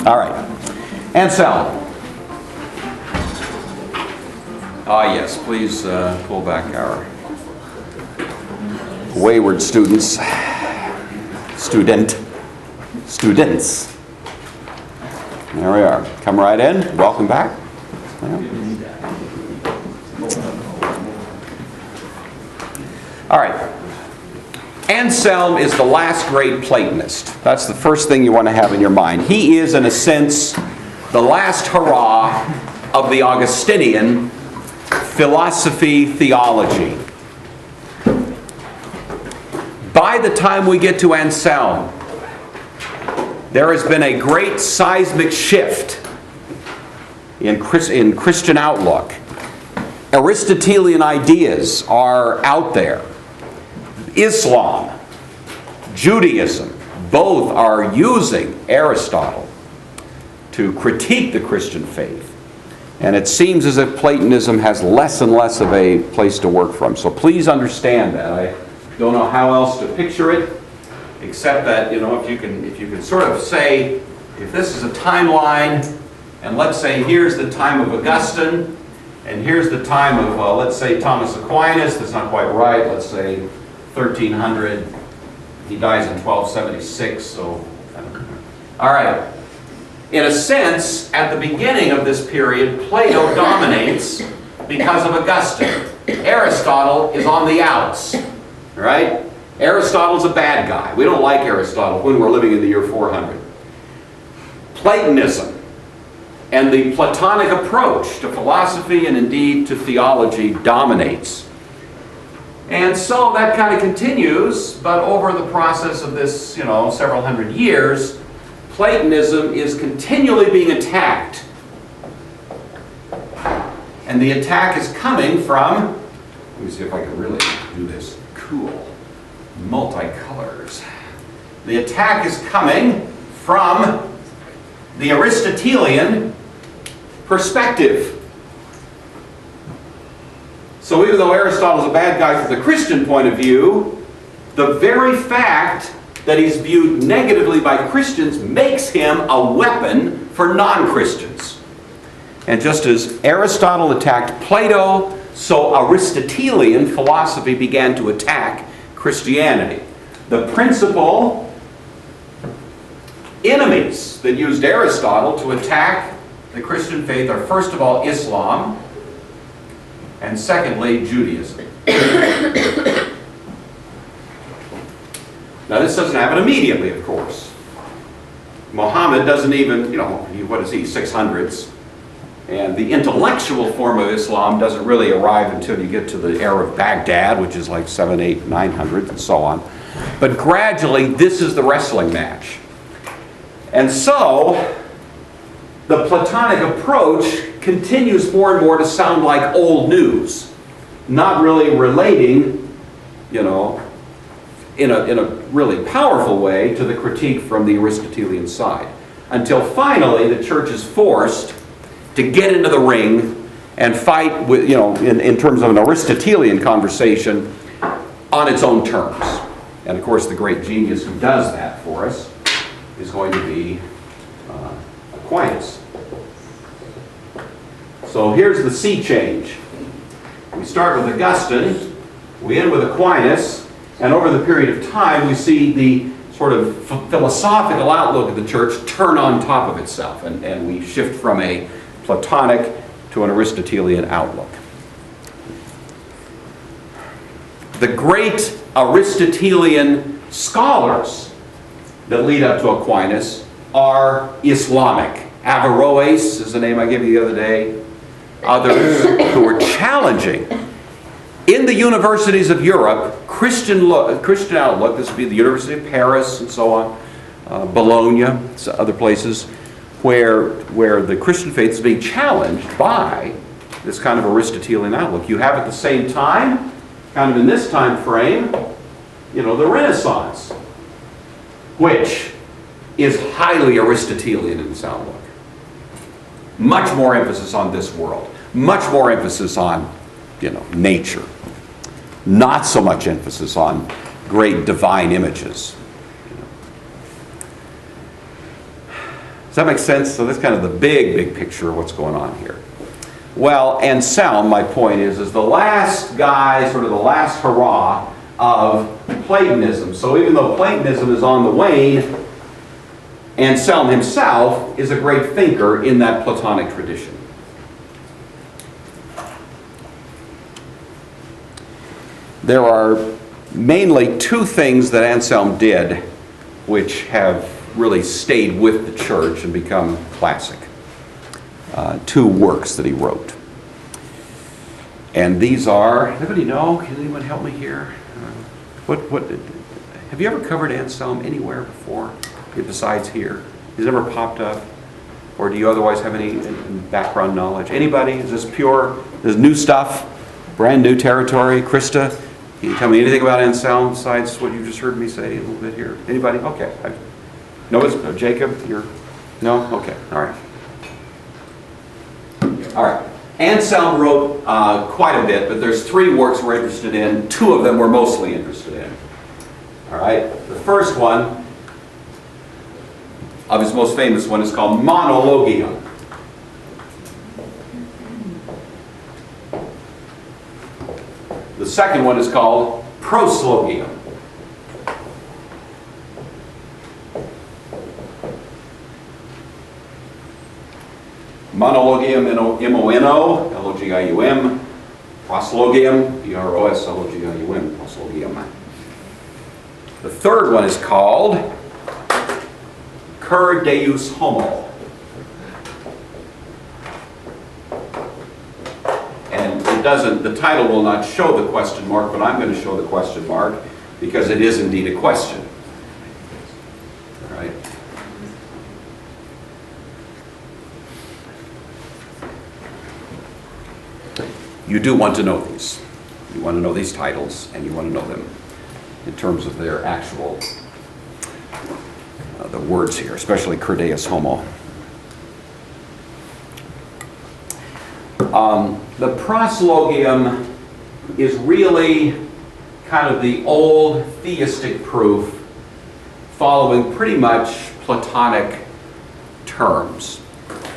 All right. Anselm. Yes, please pull back our wayward students. Students. There we are. Come right in. Welcome back. All right. Anselm is the last great Platonist. That's the first thing you want to have in your mind. He is, in a sense, the last hurrah of the Augustinian philosophy theology. By the time we get to Anselm, there has been a great seismic shift in Christian outlook. Aristotelian ideas are out there. Islam, Judaism, both are using Aristotle to critique the Christian faith. And it seems as if Platonism has less and less of a place to work from. So please understand that. I don't know how else to picture it, except that, if you can sort of say, if this is a timeline, and let's say here's the time of Augustine, and here's the time of, let's say, Thomas Aquinas. That's not quite right. Let's say 1300. He dies in 1276. So, all right. In a sense, at the beginning of this period, Plato dominates because of Augustine. Aristotle is on the outs. Right? Aristotle's a bad guy. We don't like Aristotle when we're living in the year 400. Platonism and the Platonic approach to philosophy and indeed to theology dominates. And so that kind of continues, but over the process of this, several hundred years, Platonism is continually being attacked. And the attack is coming from, let me see if I can really do this cool, multicolors. The attack is coming from the Aristotelian perspective. So even though Aristotle's a bad guy from the Christian point of view, the very fact that he's viewed negatively by Christians makes him a weapon for non-Christians. And just as Aristotle attacked Plato, so Aristotelian philosophy began to attack Christianity. The principal enemies that used Aristotle to attack the Christian faith are, first of all, Islam, and secondly, Judaism. Now, this doesn't happen immediately, of course. Muhammad doesn't even, what is he, 600s? And the intellectual form of Islam doesn't really arrive until you get to the era of Baghdad, which is like 7, 8, 900, and so on. But gradually, this is the wrestling match. And so, the Platonic approach continues more and more to sound like old news, not really relating, in a really powerful way to the critique from the Aristotelian side. Until finally, the church is forced to get into the ring and fight with, in terms of an Aristotelian conversation on its own terms. And of course, the great genius who does that for us is going to be Aquinas. So here's the sea change. We start with Augustine, we end with Aquinas, and over the period of time we see the sort of philosophical outlook of the church turn on top of itself, and we shift from a Platonic to an Aristotelian outlook. The great Aristotelian scholars that lead up to Aquinas are Islamic. Averroes is the name I gave you the other day. Others who were challenging in the universities of Europe Christian outlook. This would be the University of Paris and so on, Bologna, other places where the Christian faith is being challenged by this kind of Aristotelian outlook. You have at the same time, kind of in this time frame, the Renaissance, which is highly Aristotelian in its outlook. Much more emphasis on this world. Much more emphasis on, nature. Not so much emphasis on great divine images. Does that make sense? So that's kind of the big picture of what's going on here. Well, Anselm, my point is the last guy, sort of the last hurrah of Platonism. So even though Platonism is on the wane, Anselm himself is a great thinker in that Platonic tradition. There are mainly two things that Anselm did which have really stayed with the church and become classic. Two works that he wrote. And these are, anybody know? Can anyone help me here? What have you ever covered Anselm anywhere before, besides here? Has it ever popped up? Or do you otherwise have any background knowledge? Anybody? Is this pure? Is new stuff? Brand new territory? Krista, can you tell me anything about Anselm besides what you just heard me say a little bit here? Anybody? Okay. No, it's Jacob? You're no? Okay. All right. All right. Anselm wrote quite a bit, but there's three works we're interested in. Two of them we're mostly interested in. All right. The first one, of his most famous one, is called Monologium. The second one is called Proslogium. Monologium, M-O-N-O, L-O-G-I-U-M. Proslogium, P-R-O-S-L-O-G-I-U-M, Proslogium. The third one is called Cur Deus Homo. And it doesn't, the title will not show the question mark, but I'm going to show the question mark because it is indeed a question. All right. You do want to know these. You want to know these titles, and you want to know them in terms of their actual, the words here, especially Cur Deus Homo. The proslogium is really kind of the old theistic proof following pretty much Platonic terms.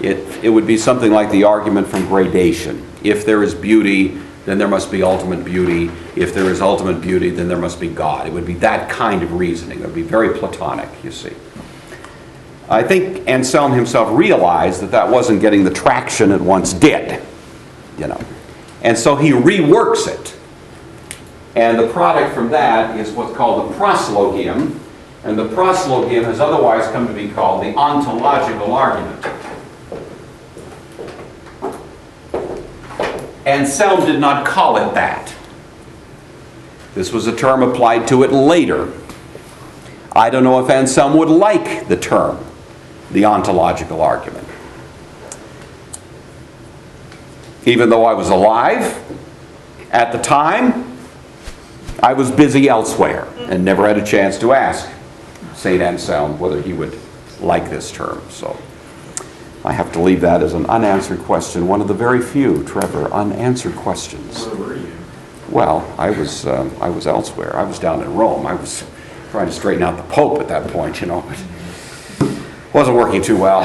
It would be something like the argument from gradation. If there is beauty, then there must be ultimate beauty. If there is ultimate beauty, then there must be God. It would be that kind of reasoning. It would be very Platonic, you see. I think Anselm himself realized that that wasn't getting the traction it once did, you know. And so he reworks it. And the product from that is what's called the proslogium. And the proslogium has otherwise come to be called the ontological argument. Anselm did not call it that. This was a term applied to it later. I don't know if Anselm would like the term, the ontological argument. Even though I was alive at the time, I was busy elsewhere and never had a chance to ask St. Anselm whether he would like this term. So I have to leave that as an unanswered question. One of the very few, Trevor, unanswered questions. Where were you? Well, I was elsewhere. I was down in Rome. I was trying to straighten out the Pope at that point, you know, but wasn't working too well.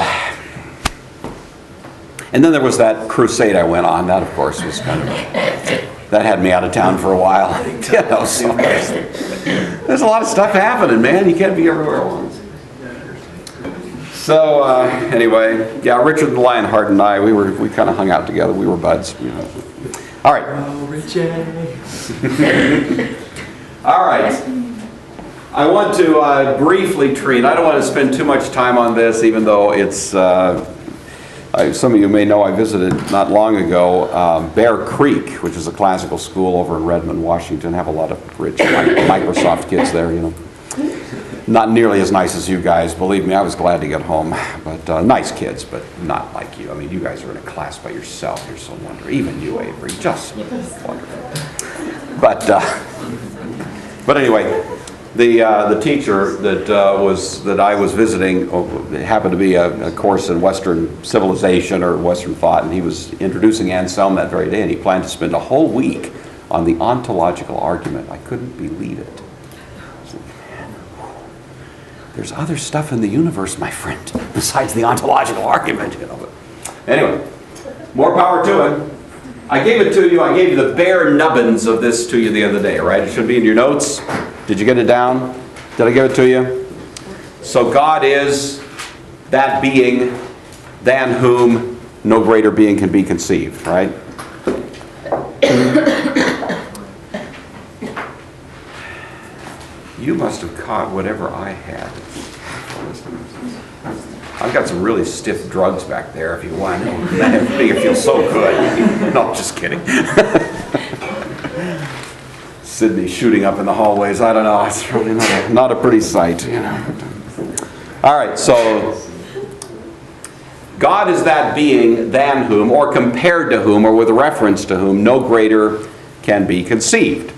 And then there was that crusade I went on. That, of course, was kind of, that had me out of town for a while. You know, so there's a lot of stuff happening, man. You can't be everywhere at once. So anyway, yeah, Richard the Lionheart and I, we kind of hung out together. We were buds. You know. All right. Oh, Richie. All right. I want to briefly treat. I don't want to spend too much time on this, even though it's. Some of you may know I visited not long ago Bear Creek, which is a classical school over in Redmond, Washington. Have a lot of rich Microsoft kids there, you know. Not nearly as nice as you guys. Believe me, I was glad to get home. But nice kids, but not like you. I mean, you guys are in a class by yourself. You're so wonderful. Even you, Avery, just wonderful. But anyway, the teacher that I was visiting happened to be a course in Western civilization or Western thought, and he was introducing Anselm that very day, and he planned to spend a whole week on the ontological argument. I couldn't believe it. there's other stuff in the universe, my friend, besides the ontological argument. But anyway, more power to it. I gave it to you. I gave you the bare nubbins of this to you the other day, right? It should be in your notes. Did you get it down? Did I give it to you? So God is that being than whom no greater being can be conceived, right? You must have caught whatever I had. I've got some really stiff drugs back there if you want. That make it feel so good. No, just kidding. Sydney shooting up in the hallways. I don't know. It's really not a pretty sight, you know. All right, so God is that being than whom, or compared to whom, or with reference to whom, no greater can be conceived.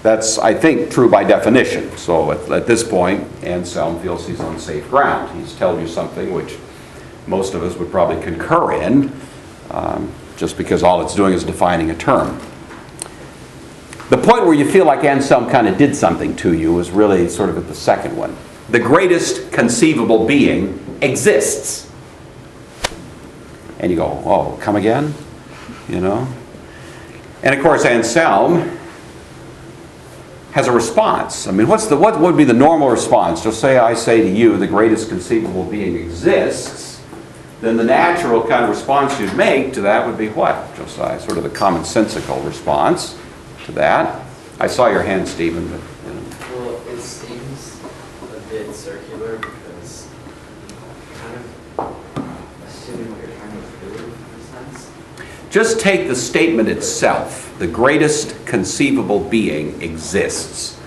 That's, I think, true by definition. So at this point, Anselm feels he's on safe ground. He's told you something which most of us would probably concur in, just because all it's doing is defining a term. The point where you feel like Anselm kind of did something to you is really sort of at the second one. The greatest conceivable being exists. And you go, oh, come again? You know? And of course, Anselm has a response. I mean, what would be the normal response? Just say I say to you the greatest conceivable being exists, then the natural kind of response you'd make to that would be what, Josiah? Sort of the commonsensical response to that. I saw your hand, Stephen. But, you know. Well, it seems a bit circular because kind of assuming what you're trying to prove in a sense. Just take the statement itself. The greatest conceivable being exists.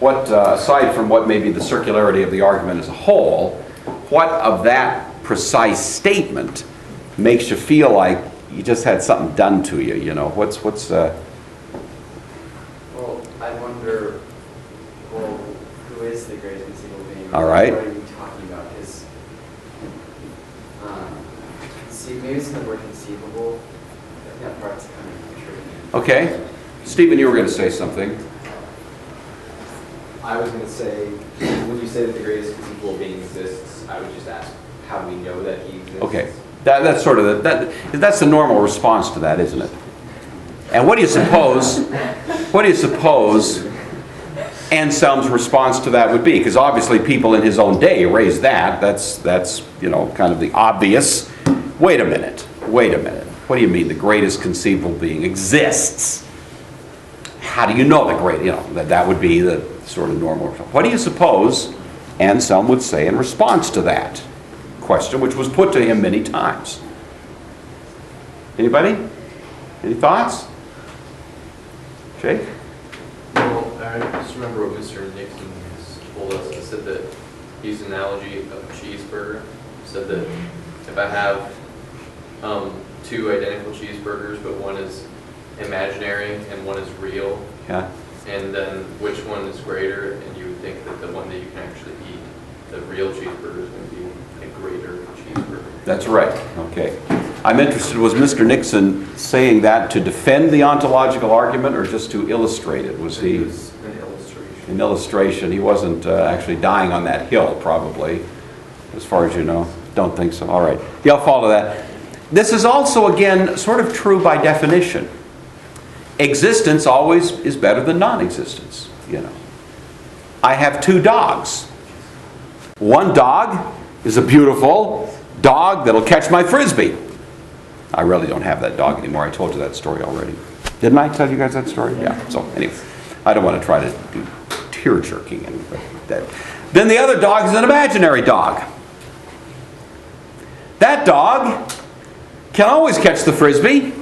What, aside from what may be the circularity of the argument as a whole, what of that precise statement makes you feel like you just had something done to you? You know, what's Well, I wonder, well, who is the greatest conceivable being? All right. What are you talking about? Because, maybe it's the word conceivable. That part's kind of tricky. okay? Stephen, you were going to say something. I was going to say, when you say that the greatest conceivable being exists, I would just ask, how do we know that he exists? Okay, that's sort of that's the normal response to that, isn't it? And what do you suppose? What do you suppose Anselm's response to that would be? Because obviously, people in his own day raised that. That's you know kind of the obvious. Wait a minute. What do you mean the greatest conceivable being exists? How do you know the great? You know that would be the sort of normal. What do you suppose Anselm would say in response to that question, which was put to him many times? Anybody? Any thoughts? Jake? Well, I just remember what Mr. Nixon has told us. He said that he used an analogy of a cheeseburger. He said that if I have two identical cheeseburgers, but one is imaginary and one is real, Yeah. and then which one is greater, and you would think that the one that you can actually eat, the real cheeseburger, is going to be a greater cheeseburger. That's right. Okay. I'm interested, was Mr. Nixon saying that to defend the ontological argument or just to illustrate it? Was he It was an illustration. an illustration? He wasn't actually dying on that hill, probably, as far as you know. Don't think so. All right. Yeah, I'll follow that. This is also, again, sort of true by definition. Existence always is better than non-existence, you know. I have two dogs. One dog is a beautiful dog that'll catch my frisbee. I really don't have that dog anymore. I told you that story already. Didn't I tell you guys that story? Yeah. So anyway, I don't want to try to do tear-jerking. Then the other dog is an imaginary dog. That dog can always catch the frisbee.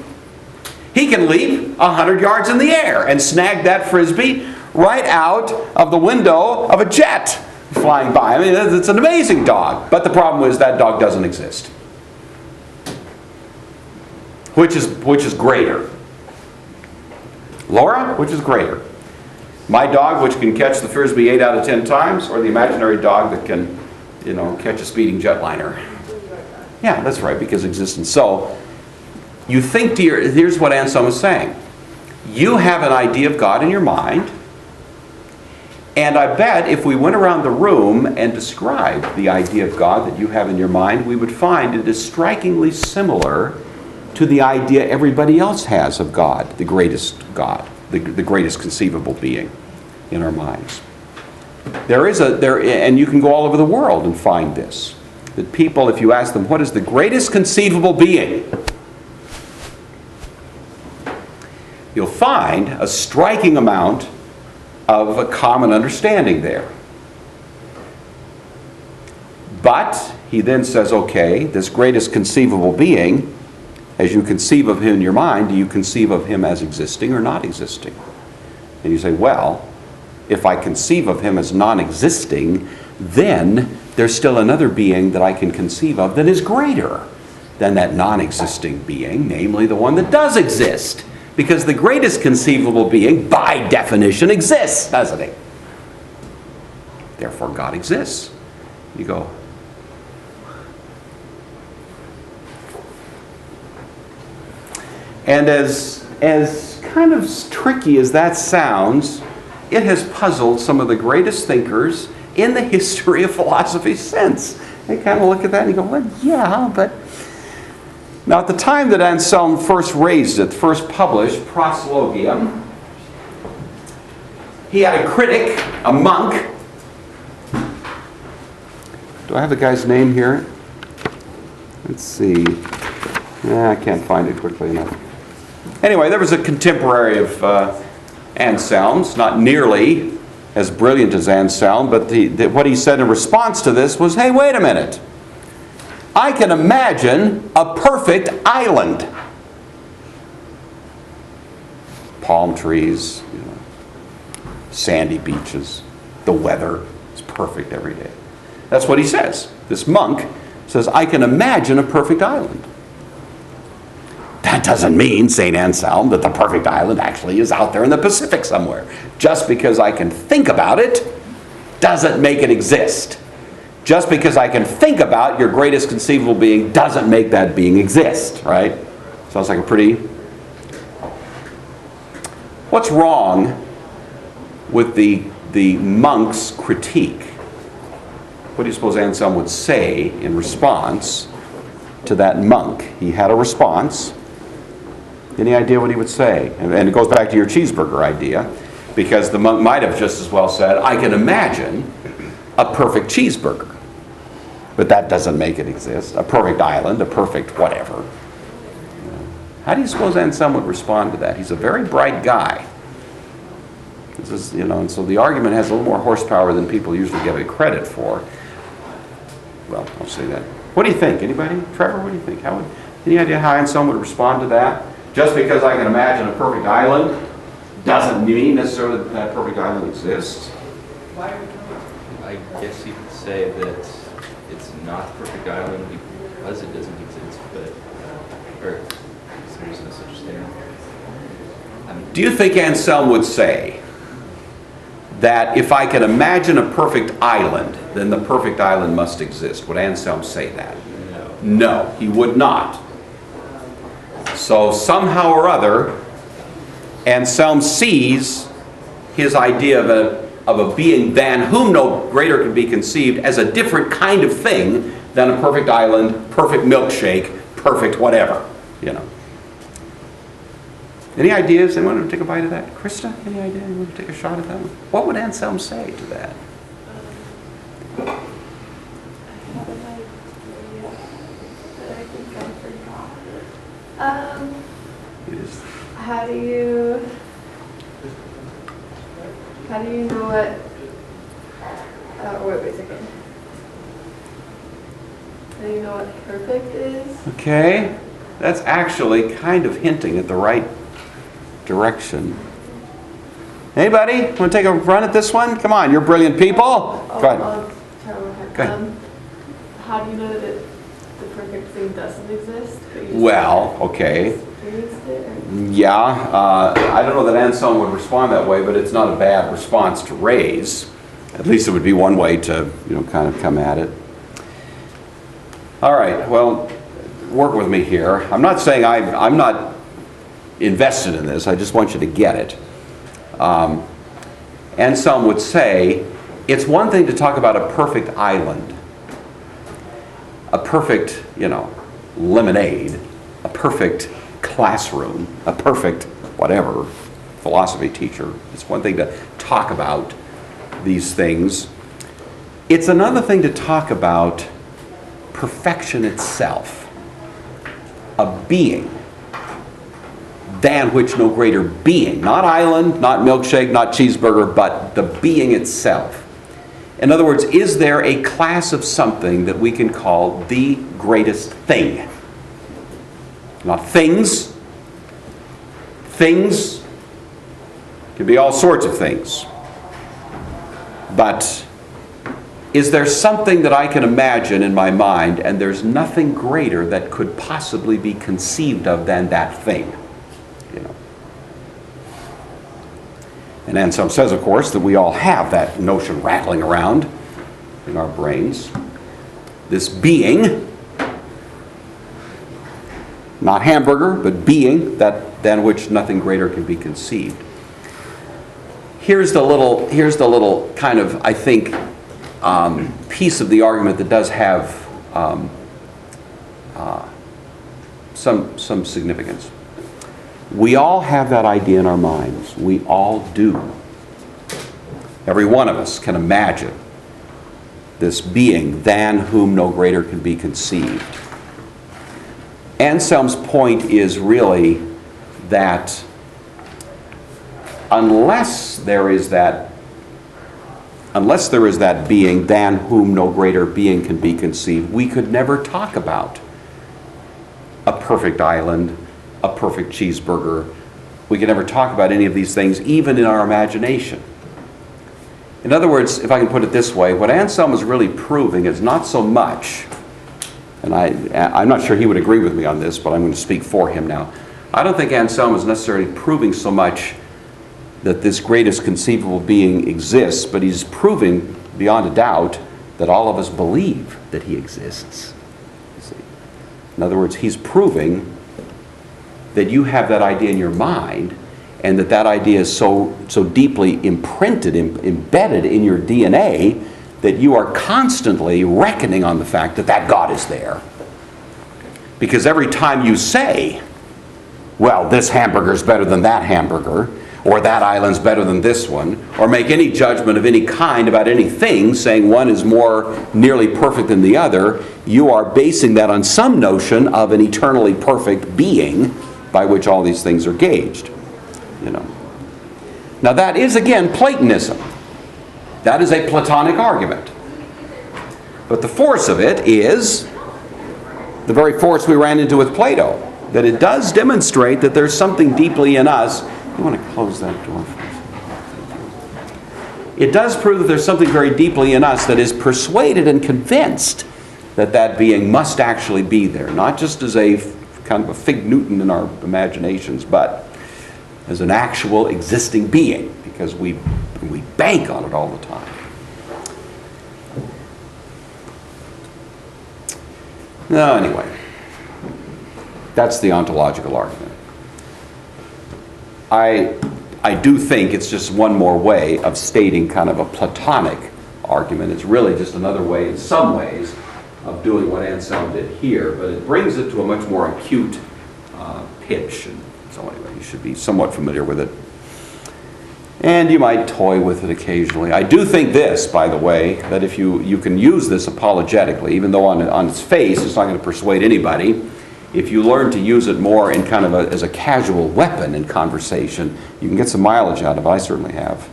He can leap 100 yards in the air and snag that frisbee right out of the window of a jet flying by. I mean, it's an amazing dog. But the problem is that dog doesn't exist. Which is greater? Laura, which is greater? My dog, which can catch the frisbee 8 out of 10 times, or the imaginary dog that can, you know, catch a speeding jetliner? Yeah, that's right, because existence. So, you think, here's what Anselm is saying. You have an idea of God in your mind, And I bet if we went around the room and described the idea of God that you have in your mind, we would find it is strikingly similar to the idea everybody else has of God, the greatest conceivable being in our minds. And you can go all over the world and find this. That people, if you ask them, what is the greatest conceivable being? You'll find a striking amount of a common understanding there. But he then says, okay, this greatest conceivable being, as you conceive of him in your mind, do you conceive of him as existing or not existing? And you say, well, if I conceive of him as non-existing, then there's still another being that I can conceive of that is greater than that non-existing being, namely the one that does exist. Because the greatest conceivable being, by definition, exists, doesn't he? Therefore, God exists. You go, and as kind of tricky as that sounds, it has puzzled some of the greatest thinkers in the history of philosophy since. They kind of look at that and you go, well, yeah, but... Now, at the time that Anselm first raised it, first published Proslogium, he had a critic, a monk. Do I have the guy's name here? Let's see. I can't find it quickly enough. Anyway, there was a contemporary of Anselm's, not nearly as brilliant as Anselm, but what he said in response to this was, hey, wait a minute. I can imagine a perfect island. Palm trees, sandy beaches, the weather is perfect every day. That's what he says. This monk says, I can imagine a perfect island. That doesn't mean, St. Anselm, that the perfect island actually is out there in the Pacific somewhere. Just because I can think about it doesn't make it exist. Just because I can think about your greatest conceivable being doesn't make that being exist, right? Sounds like a pretty... What's wrong with the monk's critique? What do you suppose Anselm would say in response to that monk? He had a response. Any idea what he would say? And it goes back to your cheeseburger idea, because the monk might have just as well said, I can imagine a perfect cheeseburger. But that doesn't make it exist. A perfect island, a perfect whatever. How do you suppose Anselm would respond to that? He's a very bright guy. This is, and so the argument has a little more horsepower than people usually give it credit for. Well, I'll say that. What do you think? Anybody? Trevor, what do you think? Any idea how Anselm would respond to that? Just because I can imagine a perfect island doesn't mean necessarily that that perfect island exists. I guess you could say that it's not a perfect island because it doesn't exist, or there's no such thing. Do you think Anselm would say that if I can imagine a perfect island, then the perfect island must exist? Would Anselm say that? No. No, he would not. So somehow or other, Anselm sees his idea of a being than whom no greater can be conceived as a different kind of thing than a perfect island, perfect milkshake, perfect whatever, Any ideas? Anyone want to take a bite of that? Krista, any idea? Anyone want to take a shot at that one? What would Anselm say to that? I have an idea that I think I forgot. It is. How do you know what? Wait a second. How do you know what perfect is? Okay, that's actually kind of hinting at the right direction. Anybody want to take a run at this one? Come on, you're brilliant people. Go ahead. I'll try one more. Go ahead. How do you know that the perfect thing doesn't exist? But you just Well, okay. experienced it, or? Yeah, I don't know that Anselm would respond that way, but it's not a bad response to raise. At least it would be one way to, kind of come at it. All right, well, work with me here. I'm not saying I'm not invested in this. I just want you to get it. Anselm would say, it's one thing to talk about a perfect island, a perfect, lemonade, a perfect classroom, a perfect whatever, philosophy teacher. It's one thing to talk about these things. It's another thing to talk about perfection itself, a being, than which no greater being, not island, not milkshake, not cheeseburger, but the being itself. In other words, is there a class of something that we can call the greatest thing? Not things. Things can be all sorts of things. But is there something that I can imagine in my mind, and there's nothing greater that could possibly be conceived of than that thing? And Anselm says, of course, that we all have that notion rattling around in our brains. This being, not hamburger, but being, than which nothing greater can be conceived. Here's the little kind of, I think, piece of the argument that does have some significance. We all have that idea in our minds. We all do. Every one of us can imagine this being than whom no greater can be conceived. Anselm's point is really that unless there is that being than whom no greater being can be conceived, we could never talk about a perfect island, a perfect cheeseburger. We could never talk about any of these things, even in our imagination. In other words, if I can put it this way, what Anselm is really proving is not so much, and I'm not sure he would agree with me on this, but I'm going to speak for him now. I don't think Anselm is necessarily proving so much that this greatest conceivable being exists, but he's proving beyond a doubt that all of us believe that he exists. You see? In other words, he's proving that you have that idea in your mind, and that idea is so deeply imprinted, embedded in your DNA, that you are constantly reckoning on the fact that God is there. Because every time you say, well, this hamburger's better than that hamburger, or that island's better than this one, or make any judgment of any kind about anything, saying one is more nearly perfect than the other, you are basing that on some notion of an eternally perfect being by which all these things are gauged. Now that is, again, Platonism. That is a Platonic argument. But the force of it is the very force we ran into with Plato, that it does demonstrate that there's something deeply in us. You want to close that door for us? It does prove that there's something very deeply in us that is persuaded and convinced that being must actually be there, not just as a kind of a fig Newton in our imaginations, but as an actual existing being, because we bank on it all the time. No, anyway, that's the ontological argument. I do think it's just one more way of stating kind of a Platonic argument. It's really just another way, in some ways, of doing what Anselm did here, but it brings it to a much more acute pitch. And so anyway, you should be somewhat familiar with it. And you might toy with it occasionally. I do think this, by the way, that if you can use this apologetically, even though on its face it's not going to persuade anybody, if you learn to use it more in kind of as a casual weapon in conversation, you can get some mileage out of it. I certainly have.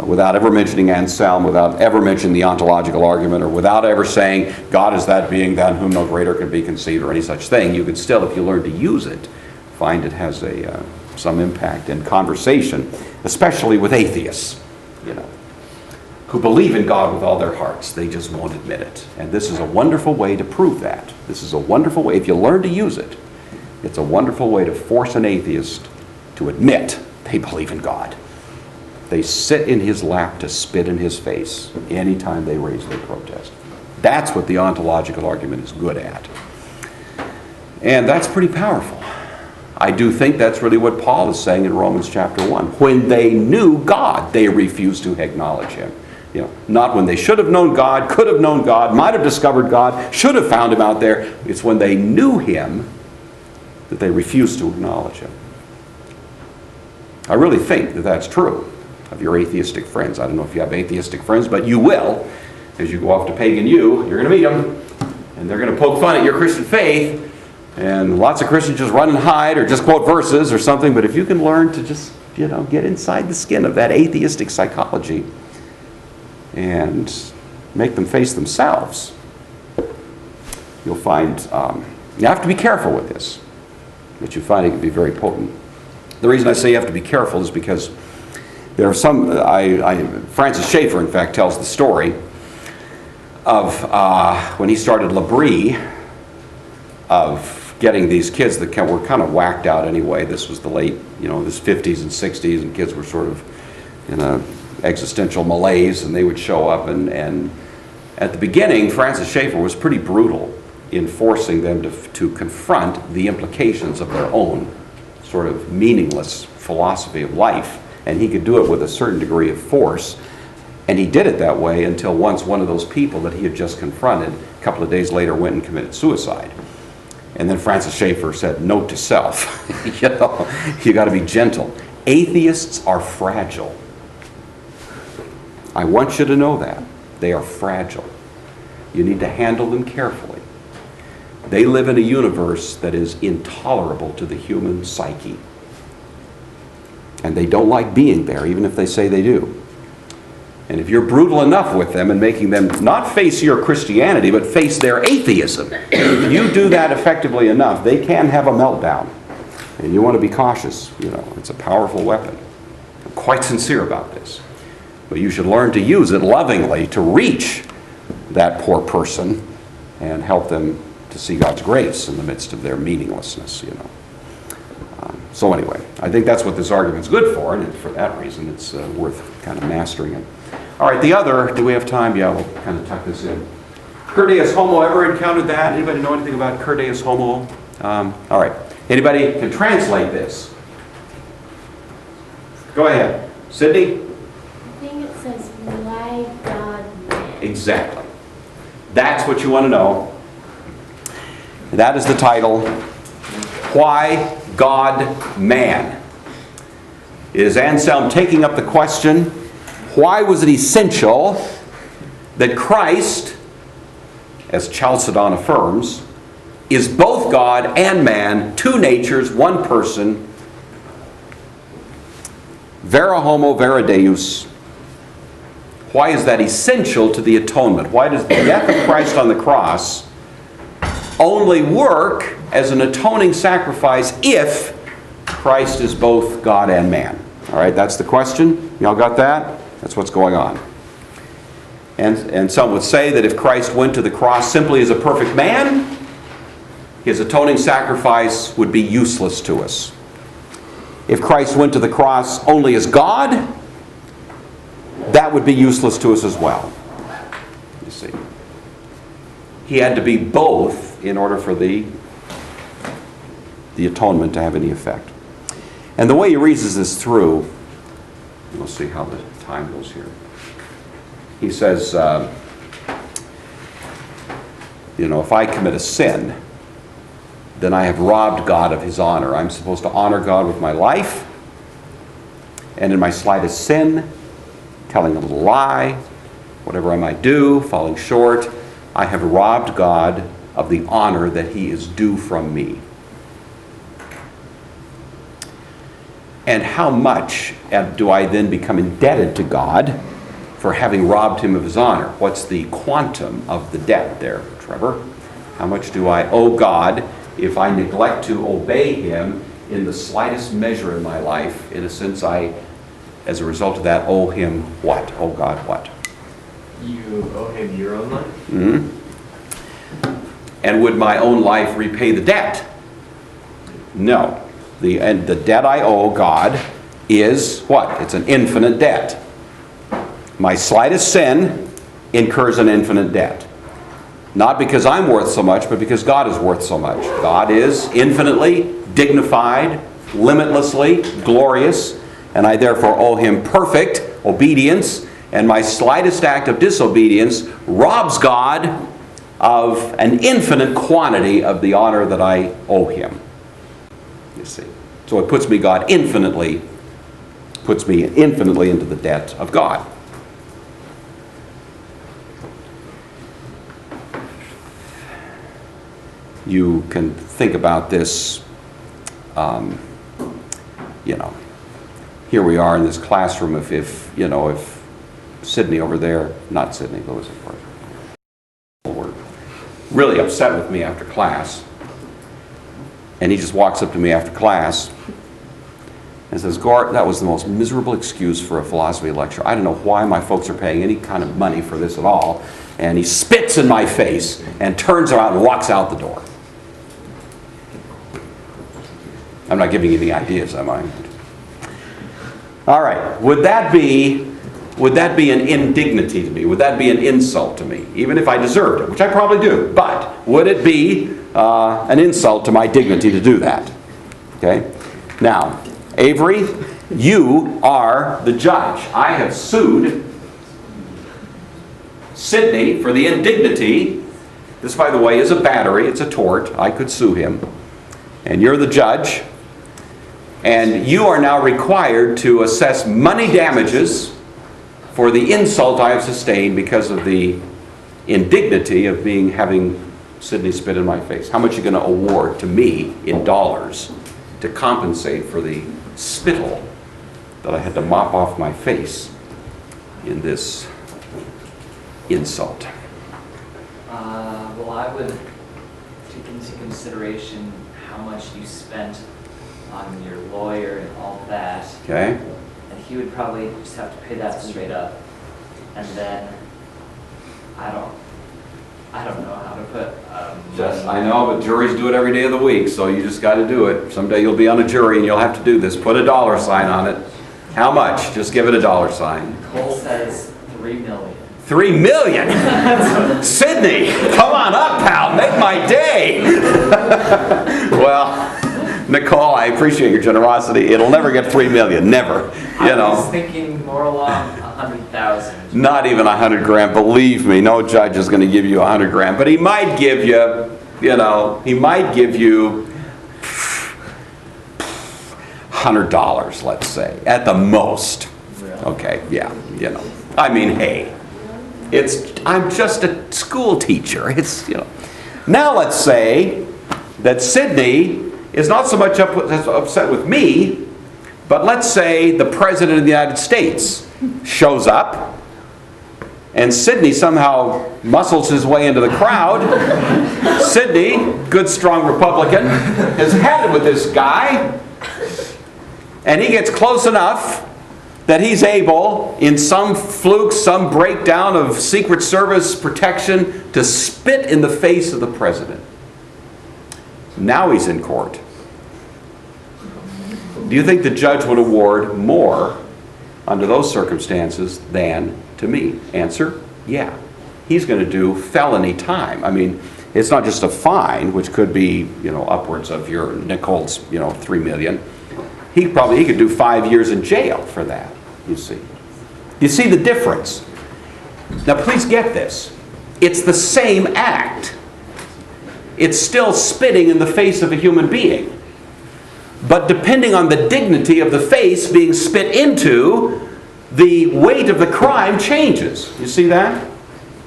Without ever mentioning Anselm, without ever mentioning the ontological argument, or without ever saying, God is that being than whom no greater can be conceived, or any such thing, you could still, if you learn to use it, find it has some impact in conversation, especially with atheists, who believe in God with all their hearts. They just won't admit it. And this is a wonderful way to prove that. This is a wonderful way, if you learn to use it, it's a wonderful way to force an atheist to admit they believe in God. They sit in his lap to spit in his face anytime they raise their protest. That's what the ontological argument is good at. And that's pretty powerful. I do think that's really what Paul is saying in Romans chapter 1. When they knew God, they refused to acknowledge him. Not when they should have known God, could have known God, might have discovered God, should have found him out there. It's when they knew him that they refused to acknowledge him. I really think that that's true of your atheistic friends. I don't know if you have atheistic friends, but you will. As you go off to Pagan U, you're going to meet them, and they're going to poke fun at your Christian faith, and lots of Christians just run and hide or just quote verses or something. But if you can learn to just, get inside the skin of that atheistic psychology and make them face themselves, you'll find, you have to be careful with this, but you find it can be very potent. The reason I say you have to be careful is because there are some, Francis Schaeffer, in fact, tells the story of when he started L'Abri, of getting these kids that were kind of whacked out anyway. This was the late, this 50s and 60s, and kids were sort of in a existential malaise, and they would show up. And at the beginning, Francis Schaeffer was pretty brutal in forcing them to confront the implications of their own sort of meaningless philosophy of life. And he could do it with a certain degree of force. And he did it that way until once one of those people that he had just confronted, a couple of days later, went and committed suicide. And then Francis Schaeffer said, note to self, you got to be gentle. Atheists are fragile. I want you to know that. They are fragile. You need to handle them carefully. They live in a universe that is intolerable to the human psyche. And they don't like being there, even if they say they do. And if you're brutal enough with them and making them not face your Christianity, but face their atheism, if you do that effectively enough, they can have a meltdown. And you want to be cautious. It's a powerful weapon. I'm quite sincere about this. But you should learn to use it lovingly to reach that poor person and help them to see God's grace in the midst of their meaninglessness, So anyway, I think that's what this argument's good for, and for that reason it's worth kind of mastering it. All right, the other, do we have time? Yeah, we'll kind of tuck this in. Cur deus homo, ever encountered that? Anybody know anything about cur deus homo? All right, anybody can translate this? Go ahead. Sydney? I think it says, why God man? Exactly. That's what you want to know. That is the title, Why God Man? Is Anselm taking up the question, why was it essential that Christ, as Chalcedon affirms, is both God and man, two natures, one person, vera homo, vera deus? Why is that essential to the atonement? Why does the death of Christ on the cross only work as an atoning sacrifice if Christ is both God and man? All right, that's the question. Y'all got that? That's what's going on. And some would say that if Christ went to the cross simply as a perfect man, his atoning sacrifice would be useless to us. If Christ went to the cross only as God, that would be useless to us as well. You see. He had to be both in order for the atonement to have any effect. And the way he reasons this through, we'll see how the time goes here. He says, if I commit a sin, then I have robbed God of his honor. I'm supposed to honor God with my life, and in my slightest sin, telling a little lie, whatever I might do, falling short, I have robbed God of the honor that he is due from me. And how much do I then become indebted to God for having robbed him of his honor? What's the quantum of the debt there, Trevor? How much do I owe God if I neglect to obey him in the slightest measure in my life? In a sense, I, as a result of that, owe him what? Owe God what? You owe him your own life? Mm-hmm. And would my own life repay the debt? No. The debt I owe God is what? It's an infinite debt. My slightest sin incurs an infinite debt. Not because I'm worth so much, but because God is worth so much. God is infinitely dignified, limitlessly glorious, and I therefore owe him perfect obedience, and my slightest act of disobedience robs God of an infinite quantity of the honor that I owe him. You see. So it puts me infinitely into the debt of God. You can think about this, here we are in this classroom. If Sydney over there, not Sydney, Lewis, of course, were really upset with me after class, and he just walks up to me after class and says, "Gore, that was the most miserable excuse for a philosophy lecture. I don't know why my folks are paying any kind of money for this at all." And he spits in my face and turns around and walks out the door. I'm not giving you any ideas, am I? All right. Would that be an indignity to me? Would that be an insult to me? Even if I deserved it, which I probably do. But would it be an insult to my dignity to do that? Okay. Now, Avery, you are the judge. I have sued Sydney for the indignity. This, by the way, is a battery. It's a tort. I could sue him. And you're the judge. And you are now required to assess money damages for the insult I have sustained because of the indignity of having Sydney spit in my face. How much are you going to award to me in dollars to compensate for the spittle that I had to mop off my face in this insult? Well, I would take into consideration how much you spent on your lawyer and all that. Okay. And he would probably just have to pay that straight up. And then I don't know how to put. I know, but juries do it every day of the week, so you just got to do it. Someday you'll be on a jury and you'll have to do this. Put a dollar sign on it. How much? Just give it a dollar sign. Cole says $3 million. $3 million? Sydney, come on up, pal. Make my day. Well, Nicole, I appreciate your generosity. It'll never get $3 million. Never. I was thinking more along 100,000. Not even 100 grand. Believe me, no judge is going to give you 100 grand. But he might give you, $100, let's say, at the most. Really? Okay, yeah, I mean, hey, I'm just a school teacher. Now let's say that Sydney is not so much upset with me, but let's say the President of the United States shows up and Sydney somehow muscles his way into the crowd. Sydney, good strong Republican, has had it with this guy, and he gets close enough that he's able, in some fluke, some breakdown of Secret Service protection, to spit in the face of the President. Now he's in court. Do you think the judge would award more under those circumstances than to me? Answer, yeah. He's going to do felony time. I mean, it's not just a fine, which could be, upwards of your Nicole's, $3 million. He could do 5 years in jail for that, you see. You see the difference? Now, please get this. It's the same act. It's still spitting in the face of a human being. But depending on the dignity of the face being spit into, the weight of the crime changes. You see that?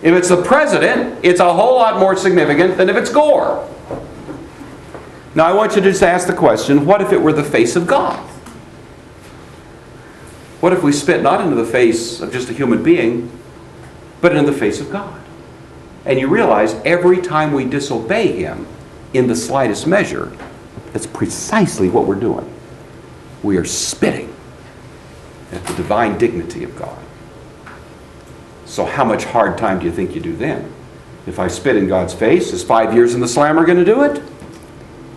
If it's the President, it's a whole lot more significant than if it's Gore. Now I want you to just ask the question, what if it were the face of God? What if we spit not into the face of just a human being, but in the face of God? And you realize every time we disobey Him in the slightest measure, that's precisely what we're doing. We are spitting at the divine dignity of God. So how much hard time do you think you do then? If I spit in God's face, is 5 years in the slammer going to do it?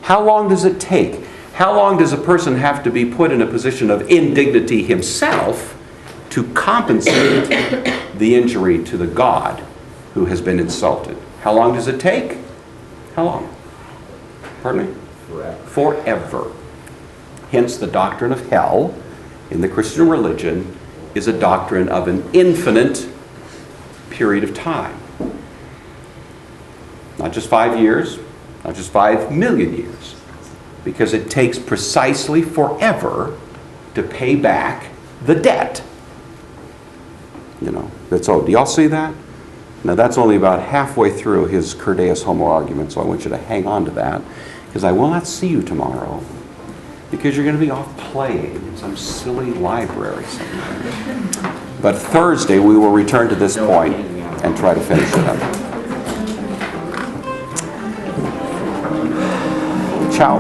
How long does it take? How long does a person have to be put in a position of indignity himself to compensate the injury to the God who has been insulted? How long does it take? How long? Pardon me? Forever. Hence, the doctrine of hell in the Christian religion is a doctrine of an infinite period of time. Not just 5 years, not just 5 million years, because it takes precisely forever to pay back the debt. You know, do y'all see that? Now that's only about halfway through his Cur Deus Homo argument, so I want you to hang on to that, because I will not see you tomorrow, because you're going to be off playing in some silly library somewhere. But Thursday we will return to this point and try to finish it up. Ciao.